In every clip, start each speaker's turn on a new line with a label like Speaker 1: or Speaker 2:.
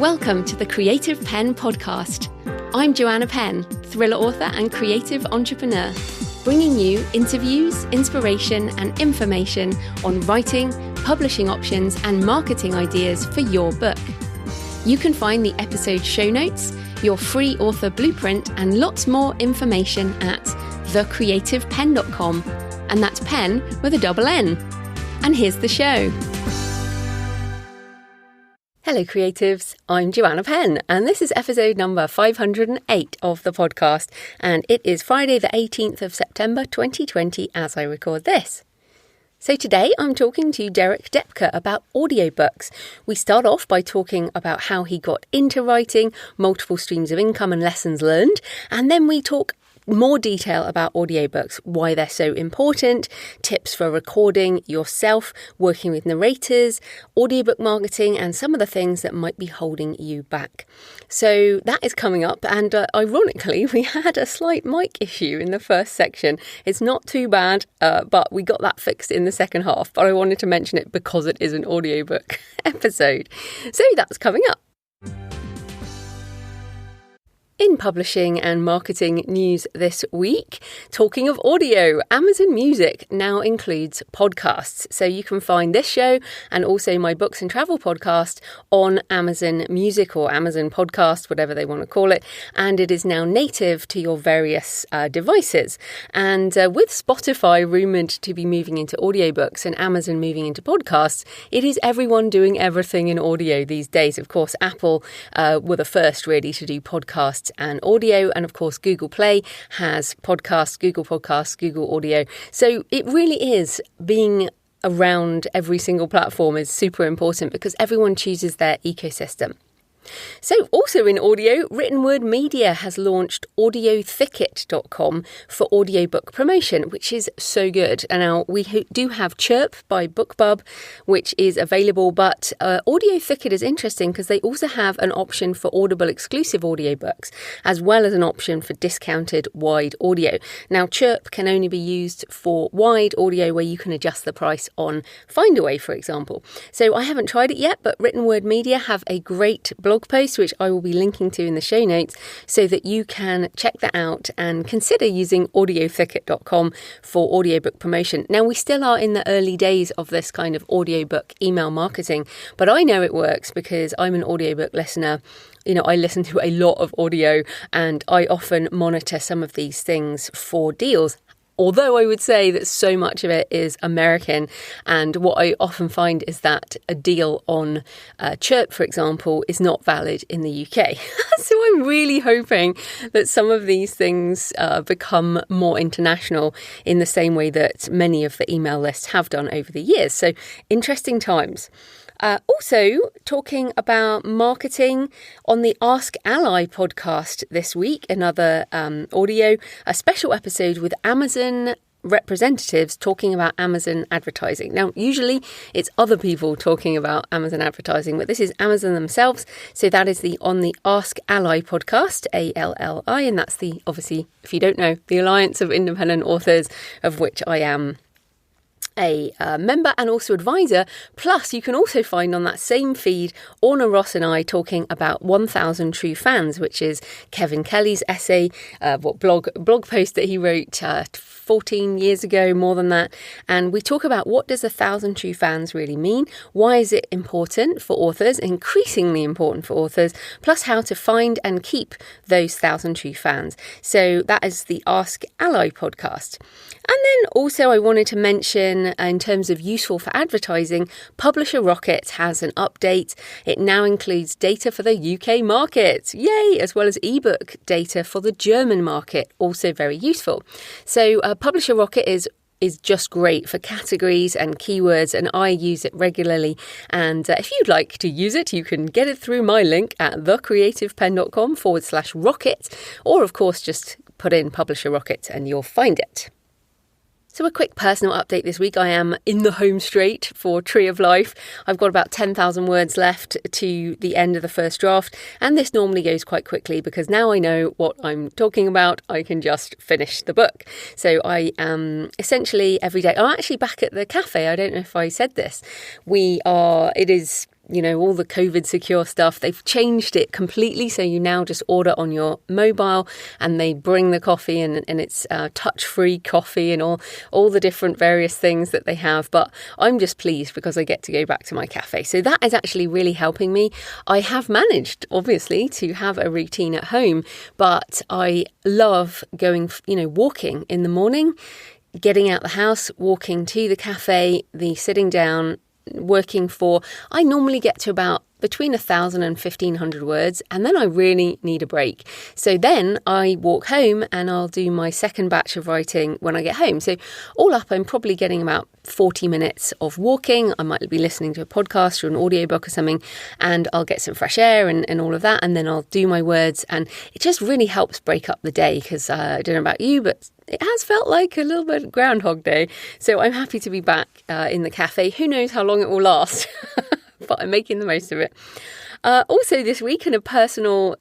Speaker 1: Welcome to the Creative Penn podcast. I'm Joanna Penn, thriller author and creative entrepreneur, bringing you interviews, inspiration and information on writing, publishing options and marketing ideas for your book. You can find the episode show notes, your free author blueprint and lots more information at thecreativepenn.com, and that's Penn with a double N. And here's the show. Hello creatives, I'm Joanna Penn and this is episode number 508 of the podcast, and it is Friday the 18th of September 2020 as I record this. So today I'm talking to Derek Depka about audiobooks. We start off by talking about how he got into writing, multiple streams of income and lessons learned, and then we talk more detail about audiobooks, why they're so important, tips for recording yourself, working with narrators, audiobook marketing, and some of the things that might be holding you back. So that is coming up, and ironically, we had a slight mic issue in the first section. It's not too bad, but we got that fixed in the second half, but I wanted to mention it because it is an audiobook episode. So that's coming up. In publishing and marketing news this week, talking of audio, Amazon Music now includes podcasts. So you can find this show and also my books and travel podcast on Amazon Music or Amazon Podcast, whatever they want to call it. And it is now native to your various devices. And with Spotify rumoured to be moving into audiobooks and Amazon moving into podcasts, it is everyone doing everything in audio these days. Of course, Apple were the first really to do podcasts and audio, and of course Google Play has podcasts, Google Audio. So it really is being around every single platform is super important because everyone chooses their ecosystem. So also in audio, Written Word Media has launched audiothicket.com for audiobook promotion, which is so good. And now we do have Chirp by BookBub, which is available, but Audio Thicket is interesting because they also have an option for Audible exclusive audiobooks, as well as an option for discounted wide audio. Now Chirp can only be used for wide audio where you can adjust the price on Findaway, for example. So I haven't tried it yet, but Written Word Media have a great blog post which I will be linking to in the show notes so that you can check that out and consider using audiothicket.com for audiobook promotion. Now we still are in the early days of this kind of audiobook email marketing, but I know it works because I'm an audiobook listener. You know, I listen to a lot of audio and I often monitor some of these things for deals. Although I would say that so much of it is American, and what I often find is that a deal on Chirp, for example, is not valid in the UK. So I'm really hoping that some of these things become more international in the same way that many of the email lists have done over the years. So interesting times. Also, talking about marketing on the Ask Ally podcast this week, another audio, a special episode with Amazon representatives talking about Amazon advertising. Now, usually it's other people talking about Amazon advertising, but this is Amazon themselves. So that is on the Ask Ally podcast, ALLI, and that's the, obviously, if you don't know, the Alliance of Independent Authors, of which I am a member and also advisor. Plus you can also find on that same feed Orna Ross and I talking about 1000 True Fans, which is Kevin Kelly's essay, blog post that he wrote 14 years ago, more than that. And we talk about what does 1000 True Fans really mean? Why is it important for authors, increasingly important for authors, plus how to find and keep those 1000 True Fans. So that is the Ask Ally podcast. And then also I wanted to mention, in terms of useful for advertising, Publisher Rocket has an update. It now includes data for the UK market, yay, as well as ebook data for the German market, also very useful. So Publisher Rocket is just great for categories and keywords, and I use it regularly. And if you'd like to use it, you can get it through my link at thecreativepenncom/rocket, or of course just put in Publisher Rocket and you'll find it. So a quick personal update this week. I am in the home straight for Tree of Life. I've got about 10,000 words left to the end of the first draft, and this normally goes quite quickly because now I know what I'm talking about. I can just finish the book. So I am essentially every day. I'm actually back at the cafe. I don't know if I said this. It is all the COVID secure stuff. They've changed it completely. So you now just order on your mobile and they bring the coffee and it's touch-free coffee and all the different various things that they have. But I'm just pleased because I get to go back to my cafe. So that is actually really helping me. I have managed, obviously, to have a routine at home, but I love going, walking in the morning, getting out the house, walking to the cafe, the sitting down, working for, I normally get to about between 1,000 and 1,500 words, and then I really need a break. So then I walk home and I'll do my second batch of writing when I get home. So all up, I'm probably getting about 40 minutes of walking. I might be listening to a podcast or an audiobook or something, and I'll get some fresh air and all of that, and then I'll do my words, and it just really helps break up the day because I don't know about you, but it has felt like a little bit of Groundhog Day. So I'm happy to be back in the cafe. Who knows how long it will last? But I'm making the most of it. Also this week in a personal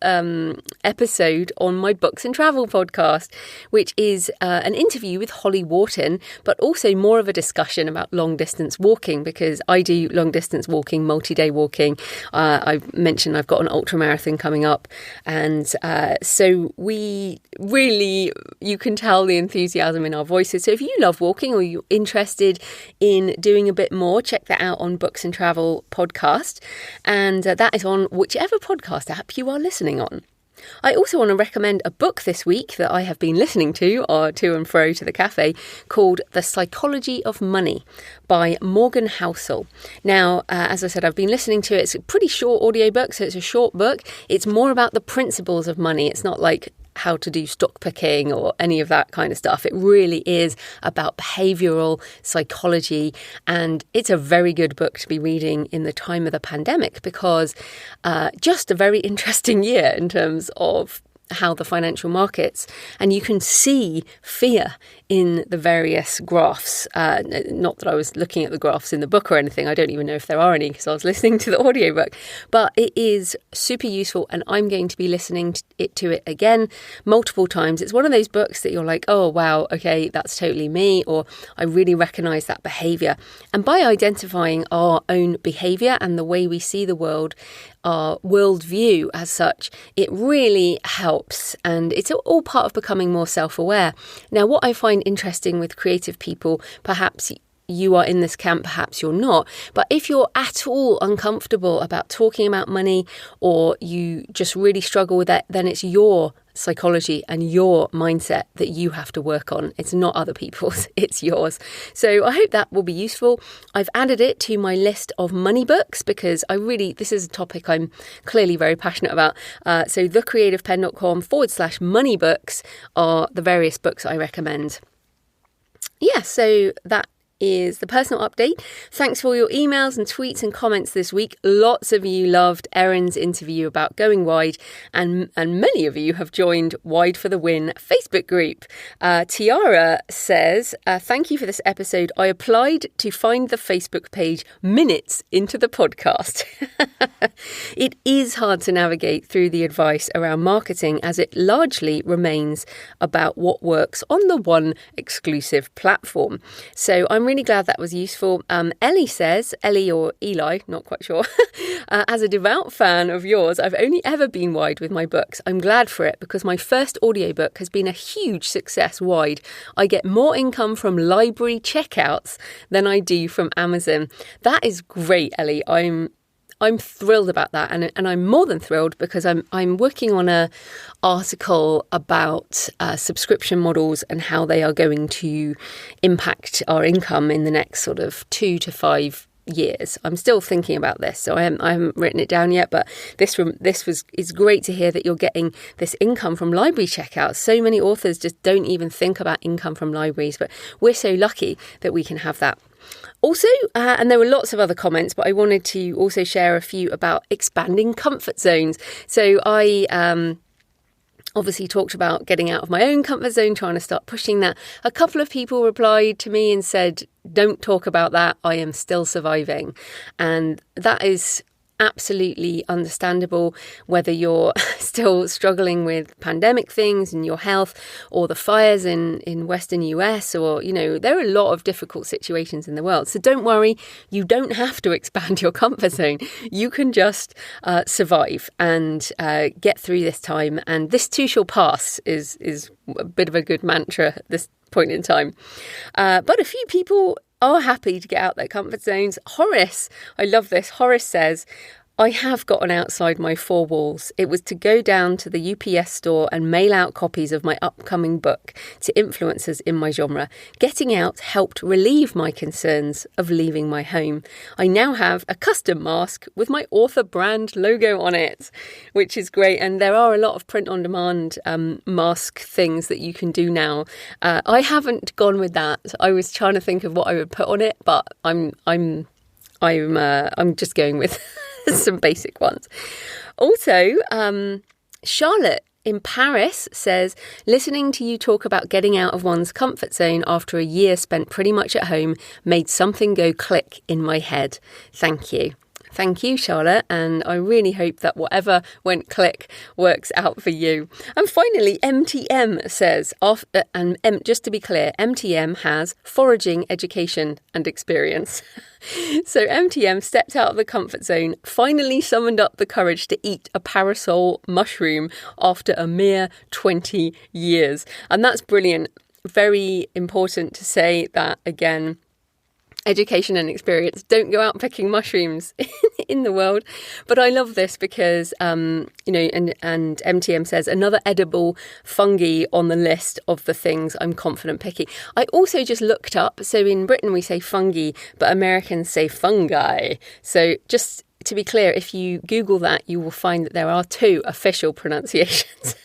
Speaker 1: episode on my Books and Travel podcast, which is an interview with Holly Wharton, but also more of a discussion about long distance walking, because I do long distance walking, multi-day walking. I've mentioned I've got an ultra marathon coming up, and so we really, you can tell the enthusiasm in our voices. So if you love walking or you're interested in doing a bit more, check that out on Books and Travel podcast, and that is on whichever podcast app you are listening on. I also want to recommend a book this week that I have been listening to and fro to the cafe, called The Psychology of Money by Morgan Housel. Now, as I said, I've been listening to it. It's a pretty short audiobook, so it's a short book. It's more about the principles of money. It's not like how to do stock picking or any of that kind of stuff. It really is about behavioural psychology, and it's a very good book to be reading in the time of the pandemic, because just a very interesting year in terms of how the financial markets, and you can see fear in the various graphs. Not that I was looking at the graphs in the book or anything. I don't even know if there are any because I was listening to the audiobook, but it is super useful, and I'm going to be listening to it again multiple times. It's one of those books that you're like, oh wow, okay, that's totally me, or I really recognize that behavior. And by identifying our own behavior and the way we see the world, our worldview as such, it really helps, and it's all part of becoming more self-aware. Now, what I find interesting with creative people, perhaps you are in this camp, perhaps you're not, but if you're at all uncomfortable about talking about money, or you just really struggle with that, then it's your psychology and your mindset that you have to work on. It's not other people's, it's yours. So I hope that will be useful. I've added it to my list of money books because this is a topic I'm clearly very passionate about. So thecreativepenn.com/money books are the various books I recommend. Yeah, so that is the personal update. Thanks for all your emails and tweets and comments this week. Lots of you loved Erin's interview about going wide, and many of you have joined Wide for the Win Facebook group. Tiara says, thank you for this episode. I applied to find the Facebook page minutes into the podcast. It is hard to navigate through the advice around marketing, as it largely remains about what works on the one exclusive platform. So I'm really glad that was useful. Ellie says, Ellie or Eli, not quite sure, as a devout fan of yours, I've only ever been wide with my books. I'm glad for it because my first audiobook has been a huge success wide. I get more income from library checkouts than I do from Amazon. That is great, Ellie. I'm thrilled about that, and I'm more than thrilled because I'm working on a article about subscription models and how they are going to impact our income in the next sort of 2 to 5 years. I'm still thinking about this, so I haven't written it down yet. But it's great to hear that you're getting this income from library checkouts. So many authors just don't even think about income from libraries, but we're so lucky that we can have that. Also, and there were lots of other comments, but I wanted to also share a few about expanding comfort zones. So I obviously talked about getting out of my own comfort zone, trying to start pushing that. A couple of people replied to me and said, don't talk about that. I am still surviving. And that is absolutely understandable, whether you're still struggling with pandemic things and your health, or the fires in Western US, or, there are a lot of difficult situations in the world. So don't worry, you don't have to expand your comfort zone. You can just survive and get through this time. And this too shall pass is a bit of a good mantra at this point in time. But a few people are happy to get out their comfort zones. Horace, I love this. Horace says, I have gotten outside my four walls. It was to go down to the UPS store and mail out copies of my upcoming book to influencers in my genre. Getting out helped relieve my concerns of leaving my home. I now have a custom mask with my author brand logo on it, which is great. And there are a lot of print-on-demand mask things that you can do now. I haven't gone with that. I was trying to think of what I would put on it, but I'm just going with some basic ones. Also, Charlotte in Paris says, listening to you talk about getting out of one's comfort zone after a year spent pretty much at home made something go click in my head. Thank you. Thank you, Charlotte, and I really hope that whatever went click works out for you. And finally, MTM says, just to be clear, MTM has foraging education and experience. So MTM stepped out of the comfort zone, finally summoned up the courage to eat a parasol mushroom after a mere 20 years. And that's brilliant. Very important to say that again. Education and experience. Don't go out picking mushrooms in the world. But I love this because, and MTM says another edible fungi on the list of the things I'm confident picking. I also just looked up. So in Britain, we say fungi, but Americans say fungi. So just to be clear, if you Google that, you will find that there are two official pronunciations.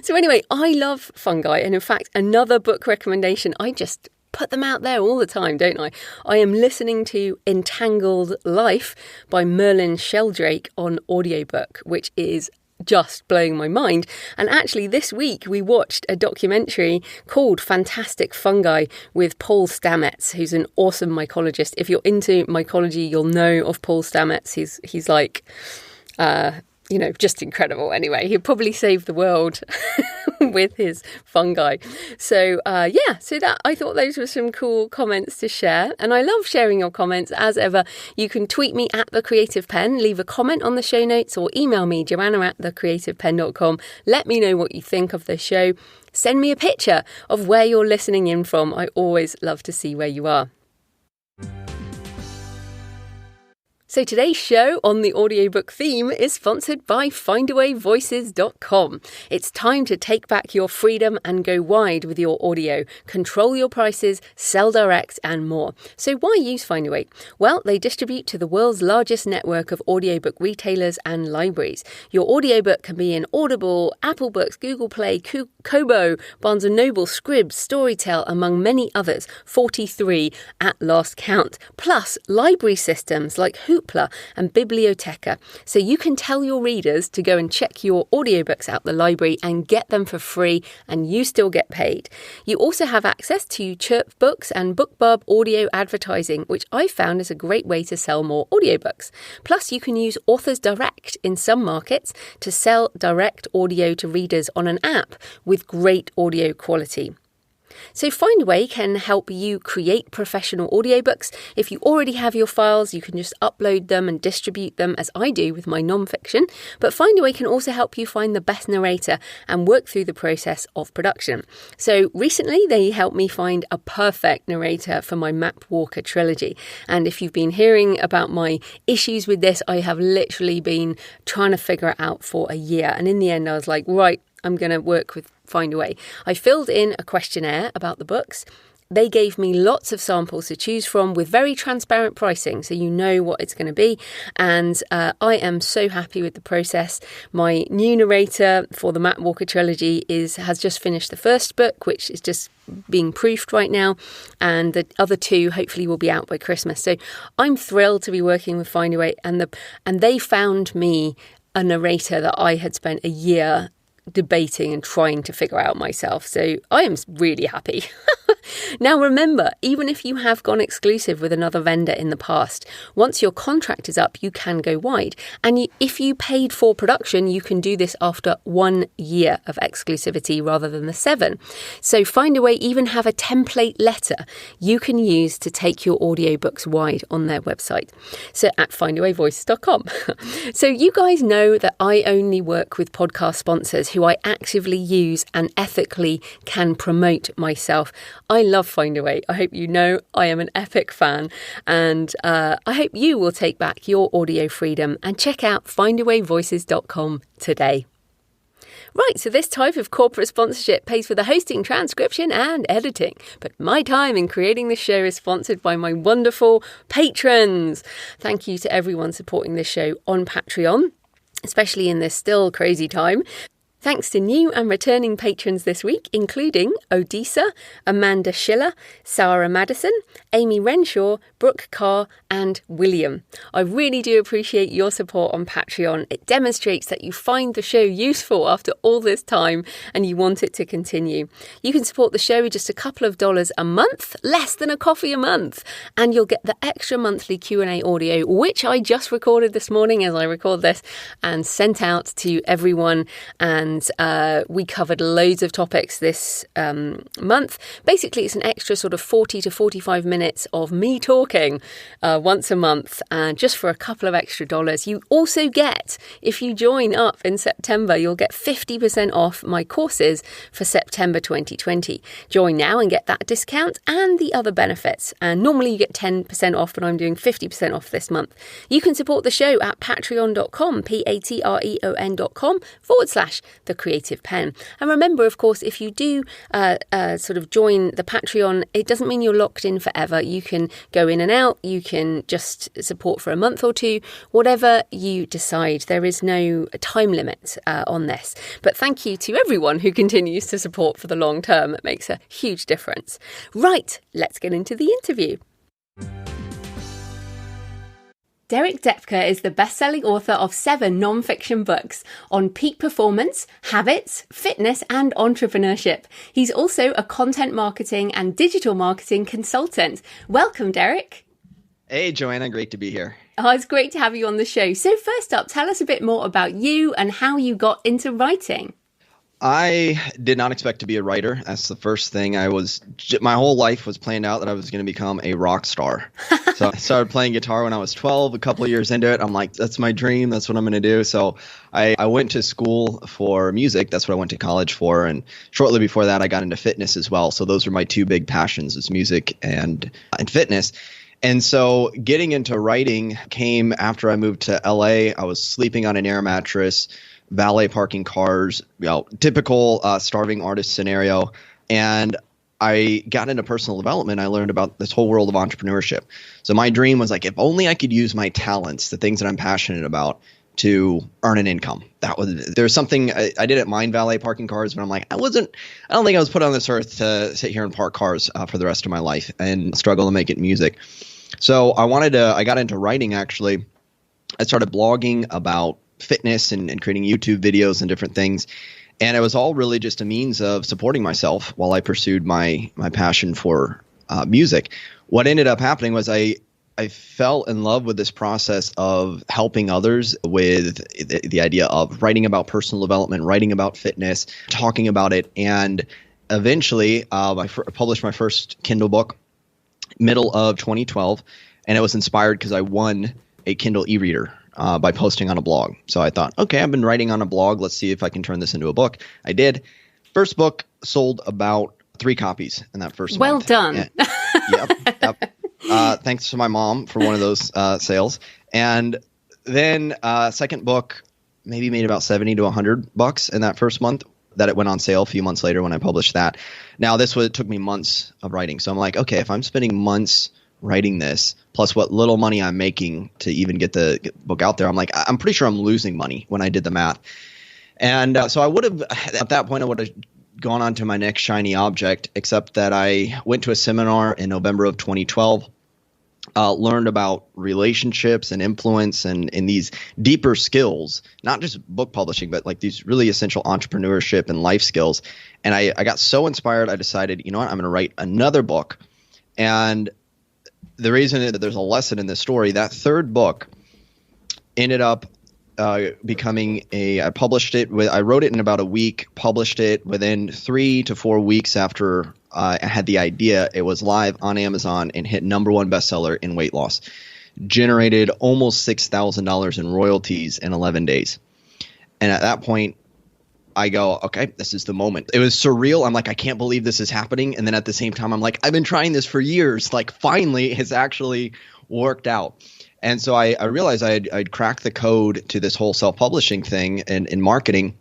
Speaker 1: So anyway, I love fungi. And in fact, another book recommendation, I just put them out there all the time, don't I? I am listening to Entangled Life by Merlin Sheldrake on Audiobook, which is just blowing my mind. And actually this week we watched a documentary called Fantastic Fungi with Paul Stamets, who's an awesome mycologist. If you're into mycology, you'll know of Paul Stamets. He's like just incredible. Anyway, he'll probably save the world with his fungi. So that I thought those were some cool comments to share. And I love sharing your comments as ever. You can tweet me at The Creative Penn, leave a comment on the show notes, or email me, joanna@thecreativepenn.com. Let me know what you think of the show. Send me a picture of where you're listening in from. I always love to see where you are. So today's show on the audiobook theme is sponsored by findawayvoices.com. It's time to take back your freedom and go wide with your audio. Control your prices, sell direct, and more. So why use Findaway? Well, they distribute to the world's largest network of audiobook retailers and libraries. Your audiobook can be in Audible, Apple Books, Google Play, Kobo, Barnes & Noble, Scribd, Storytel, among many others, 43 at last count. Plus, library systems like Hoopla and Biblioteca, so you can tell your readers to go and check your audiobooks out the library and get them for free, and you still get paid. You also have access to Chirp Books and BookBub audio advertising, which I found is a great way to sell more audiobooks. Plus, you can use Authors Direct in some markets to sell direct audio to readers on an app with great audio quality. So Findaway can help you create professional audiobooks. If you already have your files, you can just upload them and distribute them as I do with my nonfiction. But Findaway can also help you find the best narrator and work through the process of production. So recently they helped me find a perfect narrator for my Map Walker trilogy. And if you've been hearing about my issues with this, I have literally been trying to figure it out for a year. And in the end, I was like, right, I'm going to work with Findaway. I filled in a questionnaire about the books. They gave me lots of samples to choose from with very transparent pricing, so you know what it's going to be. And I am so happy with the process. My new narrator for the Matt Walker trilogy has just finished the first book, which is just being proofed right now, and the other two hopefully will be out by Christmas. So I'm thrilled to be working with Findaway, and they found me a narrator that I had spent a year debating and trying to figure out myself. So I am really happy. Now remember, even if you have gone exclusive with another vendor in the past, once your contract is up, you can go wide. And if you paid for production, you can do this after 1 year of exclusivity rather than the 7. So Findaway even have a template letter you can use to take your audiobooks wide on their website. So at findawayvoices.com. So you guys know that I only work with podcast sponsors who I actively use and ethically can promote myself. I love Findaway. I hope you know I am an epic fan, and I hope you will take back your audio freedom and check out findawayvoices.com today. Right, so this type of corporate sponsorship pays for the hosting, transcription and editing. But my time in creating this show is sponsored by my wonderful patrons. Thank you to everyone supporting this show on Patreon, especially in this still crazy time. Thanks to new and returning patrons this week, including Odessa, Amanda Schiller, Sarah Madison, Amy Renshaw, Brooke Carr and William. I really do appreciate your support on Patreon. It demonstrates that you find the show useful after all this time and you want it to continue. You can support the show with just a couple of dollars a month, less than a coffee a month, and you'll get the extra monthly Q&A audio, which I just recorded this morning as I record this and sent out to everyone. And we covered loads of topics this month. Basically, it's an extra sort of 40 to 45 minutes of me talking once a month, and just for a couple of extra dollars. You also get, if you join up in September, you'll get 50% off my courses for September 2020. Join now and get that discount and the other benefits. And normally you get 10% off, but I'm doing 50% off this month. You can support the show at patreon.com, patreon.com/The Creative Penn. And remember, of course, if you do sort of join the Patreon, it doesn't mean you're locked in forever. You can go in and out. You can just support for a month or two, whatever you decide. There is no time limit on this. But thank you to everyone who continues to support for the long term. It makes a huge difference. Right, let's get into the interview. Derek Depka is the best-selling author of 7 nonfiction books on peak performance, habits, fitness, and entrepreneurship. He's also a content marketing and digital marketing consultant. Welcome, Derek.
Speaker 2: Hey, Joanna. Great to be here.
Speaker 1: Oh, it's great to have you on the show. So first up, tell us a bit more about you and how you got into writing.
Speaker 2: I did not expect to be a writer. That's the first thing. My whole life was planned out that I was going to become a rock star. So I started playing guitar when I was 12. A couple of years into it, I'm like, that's my dream. That's what I'm going to do. So I went to school for music. That's what I went to college for. And shortly before that, I got into fitness as well. So those are my two big passions, is music and fitness. And so getting into writing came after I moved to LA. I was sleeping on an air mattress, valet parking cars, typical starving artist scenario. And I got into personal development. I learned about this whole world of entrepreneurship. So my dream was like, if only I could use my talents, the things that I'm passionate about, to earn an income. There's something I didn't mind valet parking cars, but I'm like, I don't think I was put on this earth to sit here and park cars for the rest of my life and struggle to make it in music. So I got into writing, actually. I started blogging about fitness and creating YouTube videos and different things. And it was all really just a means of supporting myself while I pursued my passion for music. What ended up happening was I fell in love with this process of helping others with the idea of writing about personal development, writing about fitness, talking about it. And eventually I published my first Kindle book middle of 2012. And it was inspired because I won a Kindle e-reader by posting on a blog. So I thought, okay, I've been writing on a blog. Let's see if I can turn this into a book. I did. First book sold about 3 copies in that first month.
Speaker 1: Well done.
Speaker 2: Yep. Thanks to my mom for one of those sales. And then second book maybe made about $70 to $100 in that first month that it went on sale a few months later when I published that. Now, it took me months of writing. So I'm like, okay, if I'm spending months writing this, plus what little money I'm making to even get the book out there, I'm like, I'm pretty sure I'm losing money when I did the math. And so I would have, at that point, I would have gone on to my next shiny object, except that I went to a seminar in November of 2012 learned about relationships and influence and these deeper skills, not just book publishing, but like these really essential entrepreneurship and life skills. And I got so inspired, I decided, you know what, I'm going to write another book. And the reason that there's a lesson in this story, that third book ended up becoming I published it I wrote it in about a week, published it within 3 to 4 weeks after I had the idea. It was live on Amazon and hit #1 bestseller in weight loss. Generated almost $6,000 in royalties in 11 days. And at that point, I go, okay, this is the moment. It was surreal. I'm like, I can't believe this is happening. And then at the same time, I'm like, I've been trying this for years. Like, finally, it's actually worked out. And so I realized I'd cracked the code to this whole self-publishing thing and in marketing.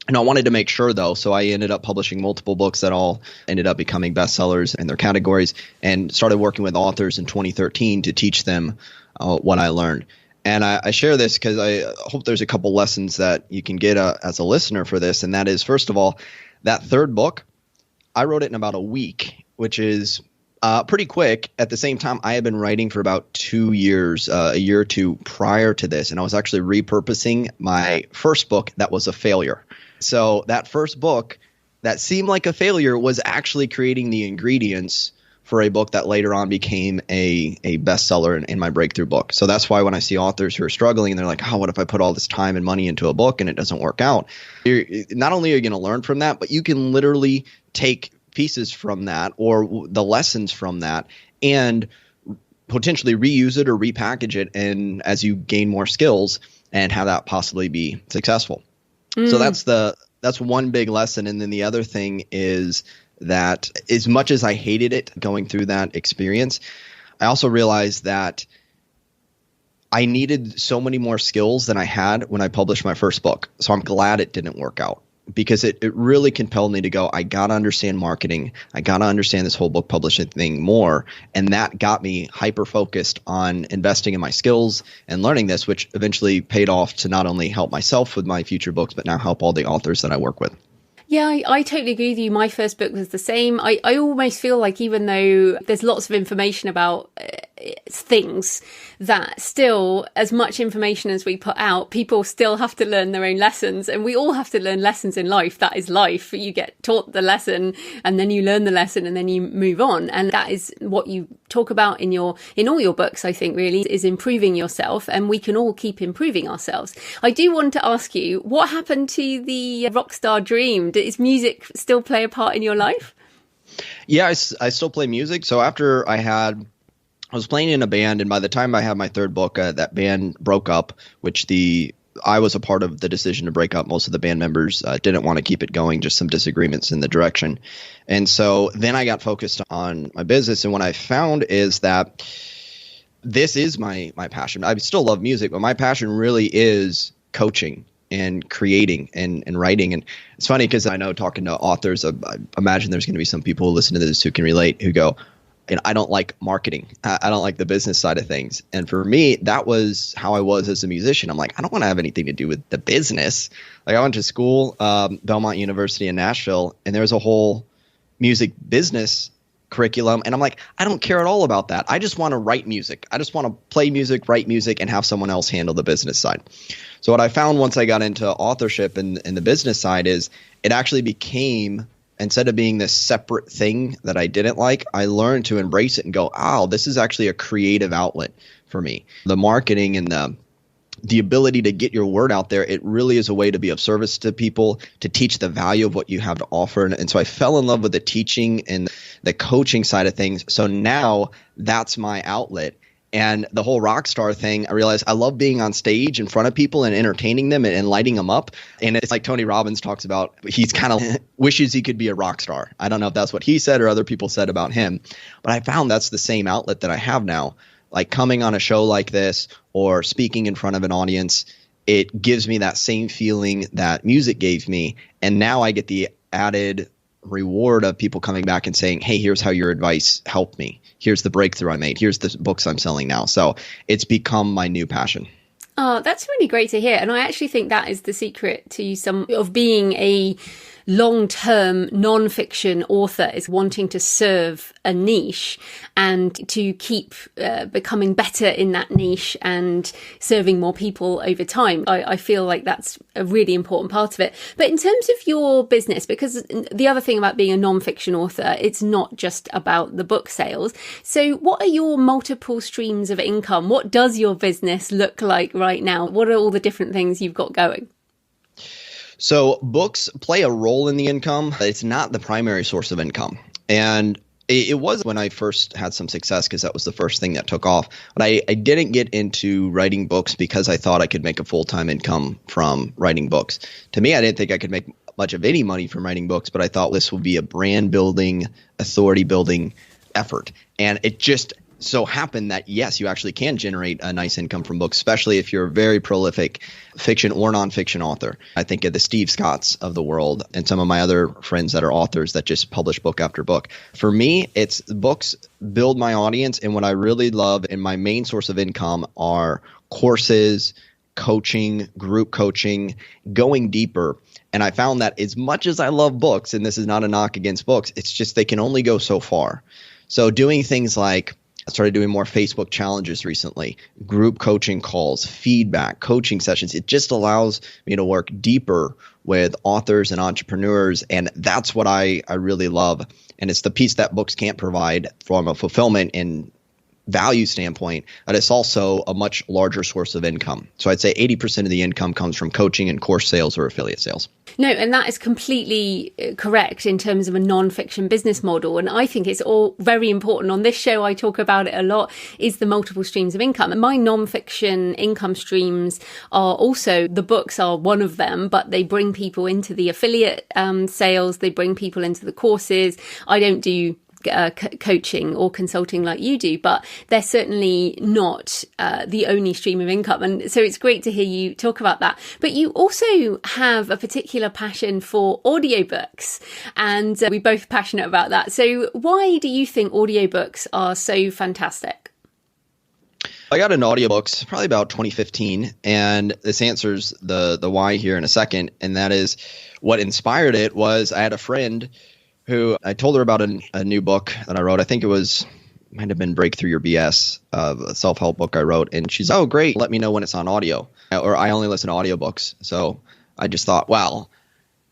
Speaker 2: And I wanted to make sure, though, so I ended up publishing multiple books that all ended up becoming bestsellers in their categories, and started working with authors in 2013 to teach them what I learned. And I share this because I hope there's a couple lessons that you can get as a listener for this. And that is, first of all, that third book, I wrote it in about a week, which is pretty quick. At the same time, I had been writing for about 2 years, a year or two prior to this. And I was actually repurposing my first book that was a failure. So that first book that seemed like a failure was actually creating the ingredients for a book that later on became a bestseller in my breakthrough book. So that's why when I see authors who are struggling and they're like, oh, what if I put all this time and money into a book and it doesn't work out? Not only are you going to learn from that, but you can literally take pieces from that or the lessons from that and potentially reuse it or repackage it, and as you gain more skills, and have that possibly be successful. So that's one big lesson. And then the other thing is that as much as I hated it going through that experience, I also realized that I needed so many more skills than I had when I published my first book. So I'm glad it didn't work out, because it really compelled me to go, I got to understand marketing. I got to understand this whole book publishing thing more. And that got me hyper-focused on investing in my skills and learning this, which eventually paid off to not only help myself with my future books, but now help all the authors that I work with.
Speaker 1: Yeah, I totally agree with you. My first book was the same. I almost feel like even though there's lots of information about things, that still, as much information as we put out, people still have to learn their own lessons. And we all have to learn lessons in life. That is life. You get taught the lesson and then you learn the lesson and then you move on. And that is what you talk about in all your books, I think, really, is improving yourself. And we can all keep improving ourselves. I do want to ask you, what happened to the rock star dream? Does music still play a part in your life?
Speaker 2: Yeah, I still play music. So after I was playing in a band, and by the time I had my third book, that band broke up, which I was a part of the decision to break up. Most of the band members didn't want to keep it going, just some disagreements in the direction. And so then I got focused on my business. And what I found is that this is my passion. I still love music, but my passion really is coaching and creating and writing. And it's funny because I know, talking to authors, I imagine there's going to be some people who listen to this who can relate, who go, I don't like marketing. I don't like the business side of things. And for me, that was how I was as a musician. I'm like, I don't want to have anything to do with the business. Like, I went to school, Belmont University in Nashville, and there was a whole music business curriculum. And I'm like, I don't care at all about that. I just want to write music. I just want to play music, write music, and have someone else handle the business side. So what I found once I got into authorship and the business side is it actually became, instead of being this separate thing that I didn't like, I learned to embrace it and go, oh, this is actually a creative outlet for me. The marketing and the ability to get your word out there, it really is a way to be of service to people, to teach the value of what you have to offer. And so I fell in love with the teaching and the coaching side of things. So now that's my outlet. And the whole rock star thing, I realized I love being on stage in front of people and entertaining them and lighting them up. And it's like Tony Robbins talks about, he's kind of wishes he could be a rock star. I don't know if that's what he said or other people said about him, but I found that's the same outlet that I have now. Like, coming on a show like this or speaking in front of an audience, it gives me that same feeling that music gave me. And now I get the added reward of people coming back and saying, hey, here's how your advice helped me. Here's the breakthrough I made. Here's the books I'm selling now. So it's become my new passion. Oh,
Speaker 1: that's really great to hear. And I actually think that is the secret to of being a long-term nonfiction author is wanting to serve a niche and to keep becoming better in that niche and serving more people over time. I feel like that's a really important part of it. But in terms of your business, because the other thing about being a nonfiction author, it's not just about the book sales. So what are your multiple streams of income? What does your business look like right now? What are all the different things you've got going?
Speaker 2: So books play a role in the income. It's not the primary source of income. And it was when I first had some success because that was the first thing that took off. But I didn't get into writing books because I thought I could make a full-time income from writing books. To me, I didn't think I could make much of any money from writing books, but I thought this would be a brand building, authority building effort. And it just so happened that, yes, you actually can generate a nice income from books, especially if you're a very prolific fiction or nonfiction author. I think of the Steve Scotts of the world and some of my other friends that are authors that just publish book after book. For me, it's books build my audience. And what I really love and my main source of income are courses, coaching, group coaching, going deeper. And I found that as much as I love books, and this is not a knock against books, it's just they can only go so far. So doing things like I started doing more Facebook challenges recently, group coaching calls, feedback, coaching sessions. It just allows me to work deeper with authors and entrepreneurs. And that's what I really love. And it's the piece that books can't provide from a fulfillment and value standpoint, but it's also a much larger source of income. So I'd say 80% of the income comes from coaching and course sales or affiliate sales.
Speaker 1: No, and that is completely correct in terms of a non-fiction business model. And I think it's all very important. On this show, I talk about it a lot, is the multiple streams of income. And my non-fiction income streams are also, the books are one of them, but they bring people into the affiliate sales. They bring people into the courses. I don't do coaching or consulting like you do, but they're certainly not the only stream of income. And so it's great to hear you talk about that. But you also have a particular passion for audiobooks, and we're both passionate about that. So why do you think audiobooks are so fantastic?
Speaker 2: I got into audiobooks probably about 2015, and this answers the why here in a second. And that is what inspired it was I had a friend who I told her about a new book that I wrote. I think it might have been Breakthrough Your BS, a self-help book I wrote. And she's, oh, great. Let me know when it's on audio. Or I only listen to audiobooks. So I just thought, well,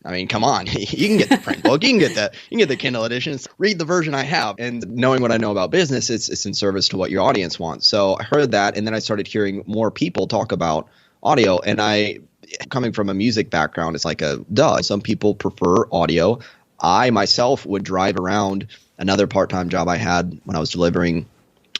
Speaker 2: I mean, come on, you can get the print book, you can get the Kindle edition, read the version I have. And knowing what I know about business, it's in service to what your audience wants. So I heard that, and then I started hearing more people talk about audio. And coming from a music background, it's like some people prefer audio. I myself would drive around. Another part-time job I had when I was delivering,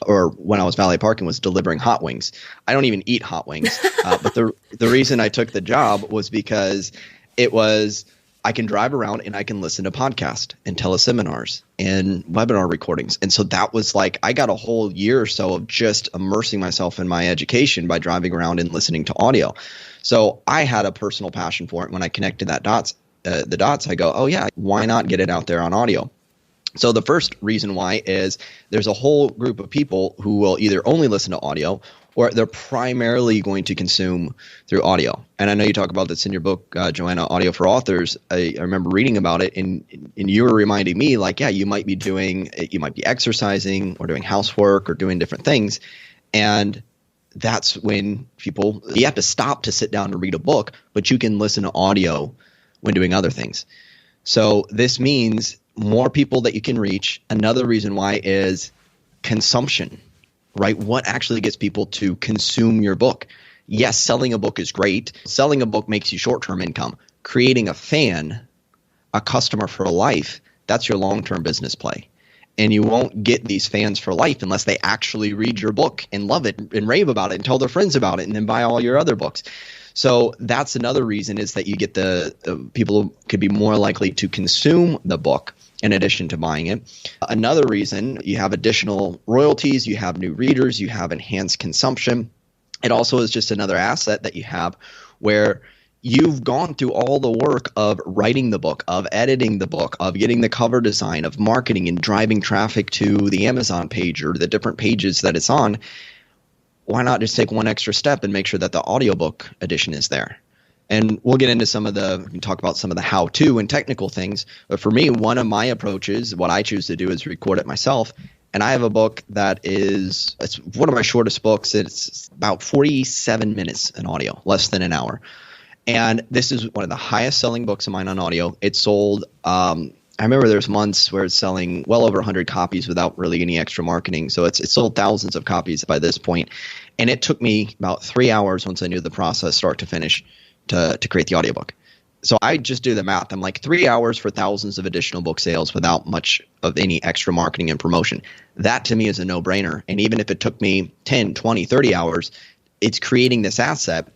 Speaker 2: or when I was valet parking, was delivering hot wings. I don't even eat hot wings. But the reason I took the job was because I can drive around and I can listen to podcasts and teleseminars and webinar recordings. And so that was like, I got a whole year or so of just immersing myself in my education by driving around and listening to audio. So I had a personal passion for it. When I connected the dots, I go, oh yeah, why not get it out there on audio? So the first reason why is there's a whole group of people who will either only listen to audio or they're primarily going to consume through audio. And I know you talk about this in your book, Joanna, Audio for Authors. I remember reading about it, and you were reminding me, like, yeah, you might be exercising or doing housework or doing different things. And that's when you have to stop to sit down to read a book, but you can listen to audio when doing other things. So this means more people that you can reach. Another reason why is consumption, right? What actually gets people to consume your book? Yes, selling a book is great. Selling a book makes you short-term income. Creating a fan, a customer for life, that's your long-term business play. And you won't get these fans for life unless they actually read your book and love it and rave about it and tell their friends about it and then buy all your other books. So that's another reason, is that you get the people who could be more likely to consume the book in addition to buying it. Another reason, you have additional royalties, you have new readers, you have enhanced consumption. It also is just another asset that you have where you've gone through all the work of writing the book, of editing the book, of getting the cover design, of marketing and driving traffic to the Amazon page or the different pages that it's on. Why not just take one extra step and make sure that the audiobook edition is there? And we'll get into we can talk about some of the how-to and technical things. But for me, one of my approaches, what I choose to do is record it myself. And I have a book it's one of my shortest books. It's about 47 minutes in audio, less than an hour. And this is one of the highest selling books of mine on audio. It sold, I remember there's months where it's selling well over 100 copies without really any extra marketing. So it sold thousands of copies by this point. And it took me about 3 hours once I knew the process start to finish to create the audiobook. So I just do the math. I'm like 3 hours for thousands of additional book sales without much of any extra marketing and promotion. That to me is a no-brainer. And even if it took me 10, 20, 30 hours, it's creating this asset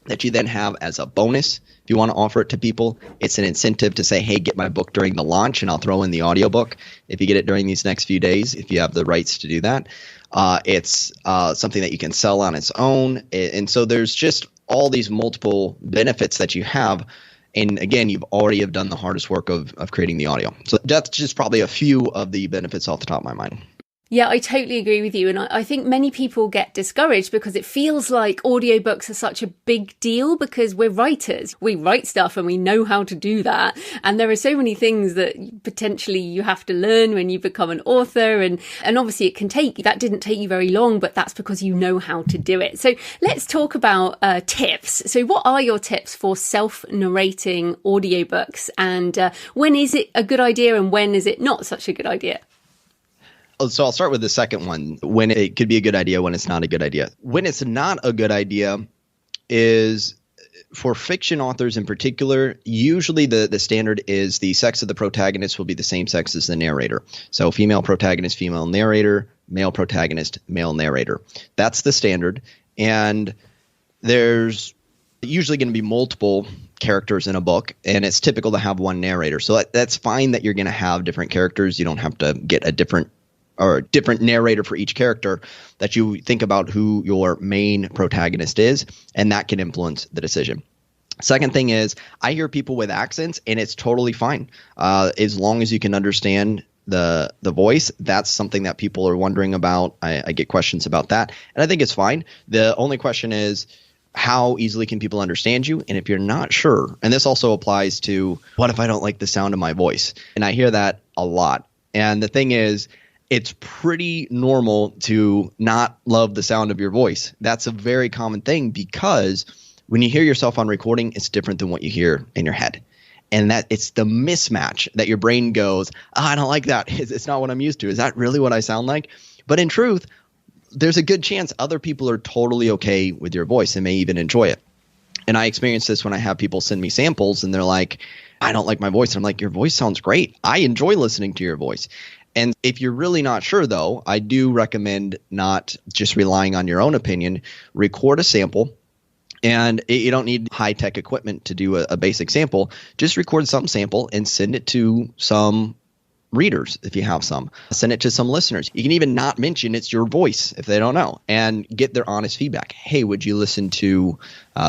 Speaker 2: that you then have as a bonus. If you want to offer it to people, it's an incentive to say, hey, get my book during the launch and I'll throw in the audiobook. If you get it during these next few days, if you have the rights to do that, it's something that you can sell on its own. And so there's just all these multiple benefits that you have. And again, you've already have done the hardest work of creating the audio. So that's just probably a few of the benefits off the top of my mind.
Speaker 1: Yeah, I totally agree with you. And I think many people get discouraged because it feels like audiobooks are such a big deal because we're writers. We write stuff and we know how to do that. And there are so many things that potentially you have to learn when you become an author. And obviously that didn't take you very long, but that's because you know how to do it. So let's talk about tips. So what are your tips for self-narrating audiobooks? And when is it a good idea and when is it not such a good idea?
Speaker 2: So I'll start with the second one, when it could be a good idea, when it's not a good idea. When it's not a good idea is for fiction authors in particular, usually the standard is the sex of the protagonist will be the same sex as the narrator. So female protagonist, female narrator, male protagonist, male narrator. That's the standard. And there's usually going to be multiple characters in a book, and it's typical to have one narrator. So that's fine that you're going to have different characters. You don't have to get a different narrator for each character, that you think about who your main protagonist is, and that can influence the decision. Second thing is, I hear people with accents, and it's totally fine. As long as you can understand the voice, that's something that people are wondering about. I get questions about that, and I think it's fine. The only question is, how easily can people understand you? And if you're not sure, and this also applies to, what if I don't like the sound of my voice? And I hear that a lot. And the thing is, it's pretty normal to not love the sound of your voice. That's a very common thing because when you hear yourself on recording, it's different than what you hear in your head. And that it's the mismatch that your brain goes, I don't like that. It's not what I'm used to. Is that really what I sound like? But in truth, there's a good chance other people are totally okay with your voice and may even enjoy it. And I experience this when I have people send me samples and they're like, I don't like my voice. And I'm like, your voice sounds great. I enjoy listening to your voice. And if you're really not sure, though, I do recommend not just relying on your own opinion. Record a sample, and you don't need high-tech equipment to do a basic sample. Just record some sample and send it to some readers if you have some. Send it to some listeners. You can even not mention it's your voice if they don't know, and get their honest feedback. Hey, would you listen to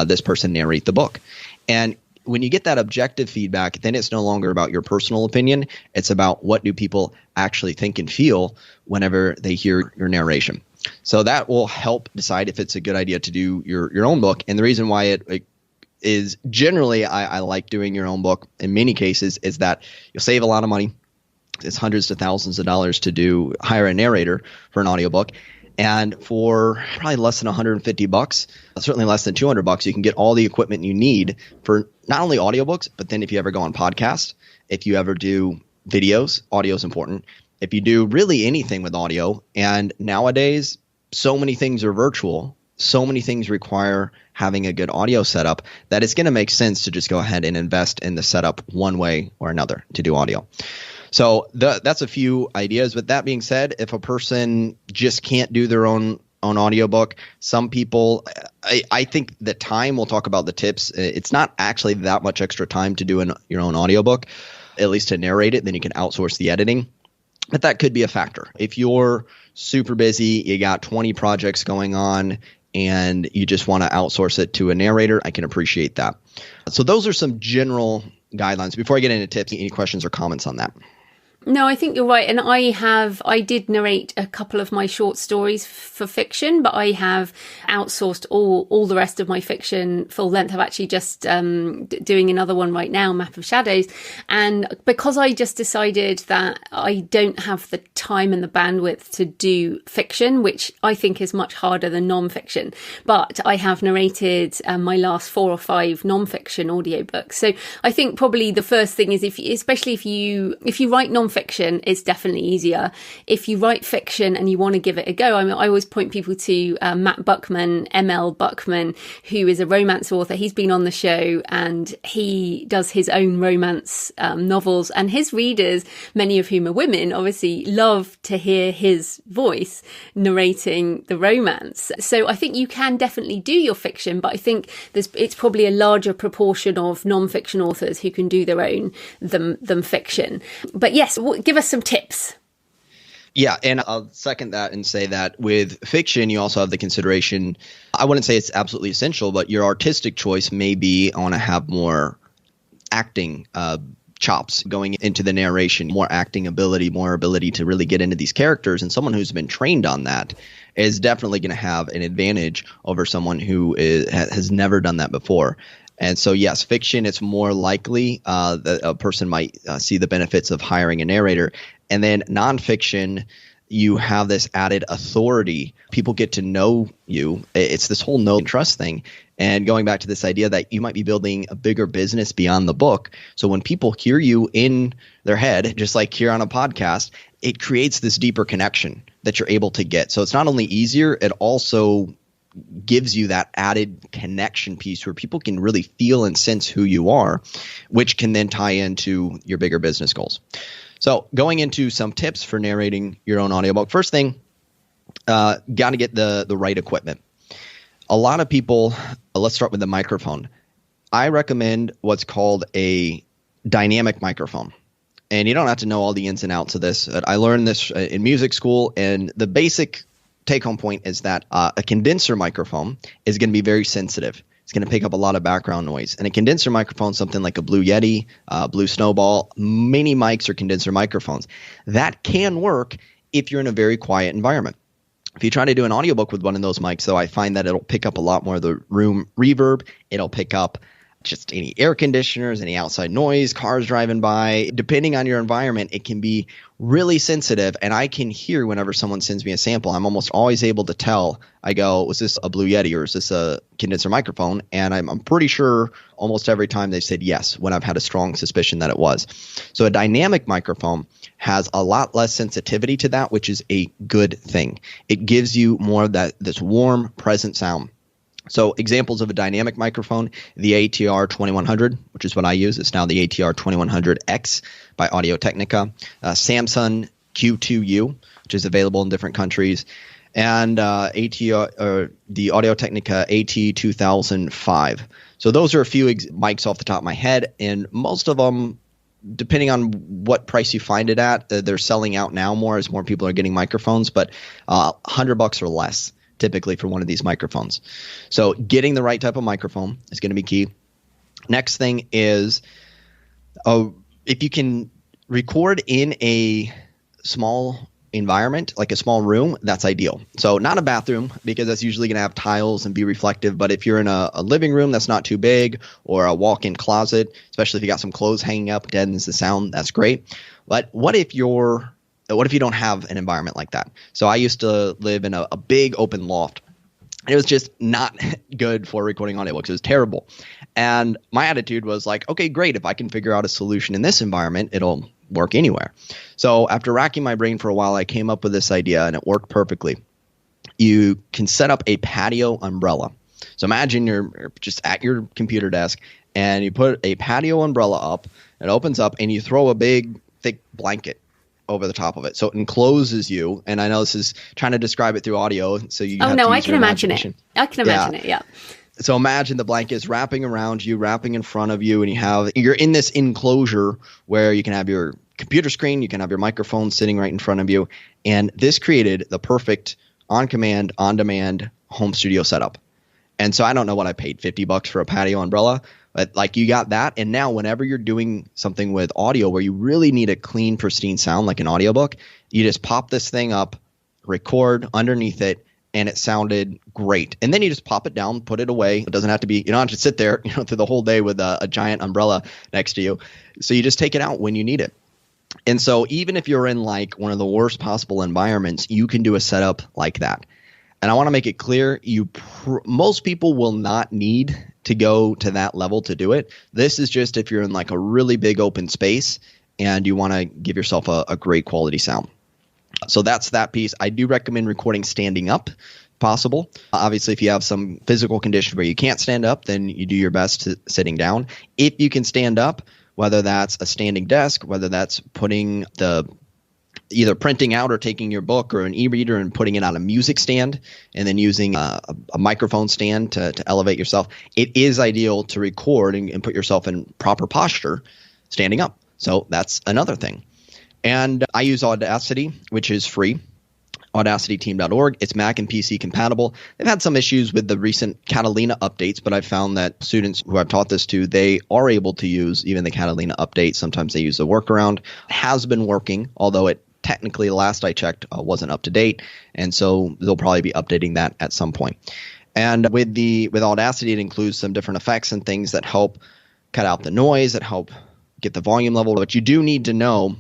Speaker 2: this person narrate the book? And when you get that objective feedback, then it's no longer about your personal opinion. It's about what do people actually think and feel whenever they hear your narration. So that will help decide if it's a good idea to do your own book. And the reason why it is generally I like doing your own book in many cases is that you'll save a lot of money. It's hundreds to thousands of dollars to hire a narrator for an audiobook. And for probably less than $150, certainly less than $200, you can get all the equipment you need for not only audiobooks, but then if you ever go on podcasts, if you ever do videos, audio is important. If you do really anything with audio, and nowadays, so many things are virtual, so many things require having a good audio setup that it's going to make sense to just go ahead and invest in the setup one way or another to do audio. So that's a few ideas. With that being said, if a person just can't do their own audiobook, some people, I think the time, we'll talk about the tips. It's not actually that much extra time to do your own audiobook, at least to narrate it. Then you can outsource the editing. But that could be a factor. If you're super busy, you got 20 projects going on, and you just want to outsource it to a narrator, I can appreciate that. So those are some general guidelines. Before I get into tips, any questions or comments on that?
Speaker 1: No, I think you're right. And I did narrate a couple of my short stories for fiction, but I have outsourced all the rest of my fiction full length. I'm actually just doing another one right now, Map of Shadows. And because I just decided that I don't have the time and the bandwidth to do fiction, which I think is much harder than nonfiction, but I have narrated my last 4 or 5 nonfiction audiobooks. So I think probably the first thing is, especially if you write nonfiction, it's definitely easier. If you write fiction and you want to give it a go, I mean, I always point people to Matt Buckman, ML Buckman, who is a romance author. He's been on the show and he does his own romance novels, and his readers, many of whom are women, obviously love to hear his voice narrating the romance. So I think you can definitely do your fiction, but I think it's probably a larger proportion of non-fiction authors who can do their own than fiction. But yes, give us some tips.
Speaker 2: Yeah, and I'll second that and say that with fiction, you also have the consideration, I wouldn't say it's absolutely essential, but your artistic choice may be I want to have more acting chops going into the narration, more acting ability, more ability to really get into these characters. And someone who's been trained on that is definitely going to have an advantage over someone who has never done that before. And so, yes, fiction, it's more likely that a person might see the benefits of hiring a narrator. And then nonfiction, you have this added authority. People get to know you. It's this whole know and trust thing. And going back to this idea that you might be building a bigger business beyond the book. So when people hear you in their head, just like here on a podcast, it creates this deeper connection that you're able to get. So it's not only easier, it also gives you that added connection piece where people can really feel and sense who you are, which can then tie into your bigger business goals. So going into some tips for narrating your own audiobook. First thing, got to get the right equipment. A lot of people, let's start with the microphone. I recommend what's called a dynamic microphone. And you don't have to know all the ins and outs of this. I learned this in music school, and the basic take-home point is that a condenser microphone is going to be very sensitive. It's going to pick up a lot of background noise. And a condenser microphone, something like a Blue Yeti, Blue Snowball, mini mics or condenser microphones, that can work if you're in a very quiet environment. If you try to do an audiobook with one of those mics, though, I find that it'll pick up a lot more of the room reverb. It'll pick up just any air conditioners, any outside noise, cars driving by. Depending on your environment, it can be really sensitive. And I can hear whenever someone sends me a sample, I'm almost always able to tell. I go, was this a Blue Yeti or is this a condenser microphone? And I'm pretty sure almost every time they said yes when I've had a strong suspicion that it was. So a dynamic microphone has a lot less sensitivity to that, which is a good thing. It gives you more of this warm, present sound. So examples of a dynamic microphone, the ATR 2100, which is what I use. It's now the ATR 2100X by Audio-Technica. Samsung Q2U, which is available in different countries. And the Audio-Technica AT2005. So those are a few mics off the top of my head. And most of them, depending on what price you find it at, they're selling out now more as more people are getting microphones. But $100 or less typically for one of these microphones. So getting the right type of microphone is going to be key. Next thing is if you can record in a small environment, like a small room, that's ideal. So not a bathroom, because that's usually going to have tiles and be reflective. But if you're in a living room that's not too big, or a walk-in closet, especially if you got some clothes hanging up, deadens the sound, that's great. But what if you don't have an environment like that? So I used to live in a big open loft. It was just not good for recording audiobooks. It was terrible. And my attitude was like, okay, great. If I can figure out a solution in this environment, it'll work anywhere. So after racking my brain for a while, I came up with this idea, and it worked perfectly. You can set up a patio umbrella. So imagine you're just at your computer desk, and you put a patio umbrella up. It opens up, and you throw a big, thick blanket over the top of it. So it encloses you. And I know this is trying to describe it through audio. So you have to
Speaker 1: I
Speaker 2: use
Speaker 1: can
Speaker 2: your
Speaker 1: imagine it.
Speaker 2: imagination.
Speaker 1: I can imagine it. Yeah.
Speaker 2: So imagine the blanket is wrapping around you, wrapping in front of you, and you're in this enclosure where you can have your computer screen, you can have your microphone sitting right in front of you. And this created the perfect on-command, on-demand home studio setup. And so I don't know what I paid, $50 for a patio umbrella, but like you got that. And now whenever you're doing something with audio where you really need a clean, pristine sound, like an audiobook, you just pop this thing up, record underneath it, and it sounded great. And then you just pop it down, put it away. It doesn't have to be, you don't have to sit there, through the whole day with a giant umbrella next to you. So you just take it out when you need it. And so even if you're in like one of the worst possible environments, you can do a setup like that. And I want to make it clear, most people will not need to go to that level to do it. This is just if you're in like a really big open space and you want to give yourself a great quality sound. So that's that piece. I do recommend recording standing up if possible. Obviously, if you have some physical condition where you can't stand up, then you do your best sitting down. If you can stand up, whether that's a standing desk, whether that's putting either printing out or taking your book or an e-reader and putting it on a music stand and then using a microphone stand to elevate yourself, it is ideal to record and put yourself in proper posture standing up. So that's another thing. And I use Audacity, which is free, audacityteam.org. It's Mac and PC compatible. They've had some issues with the recent Catalina updates, but I've found that students who I've taught this to, they are able to use even the Catalina update. Sometimes they use a workaround. It has been working, although it technically, last I checked, wasn't up to date. And so they'll probably be updating that at some point. And with Audacity, it includes some different effects and things that help cut out the noise, that help get the volume level. But you do need to know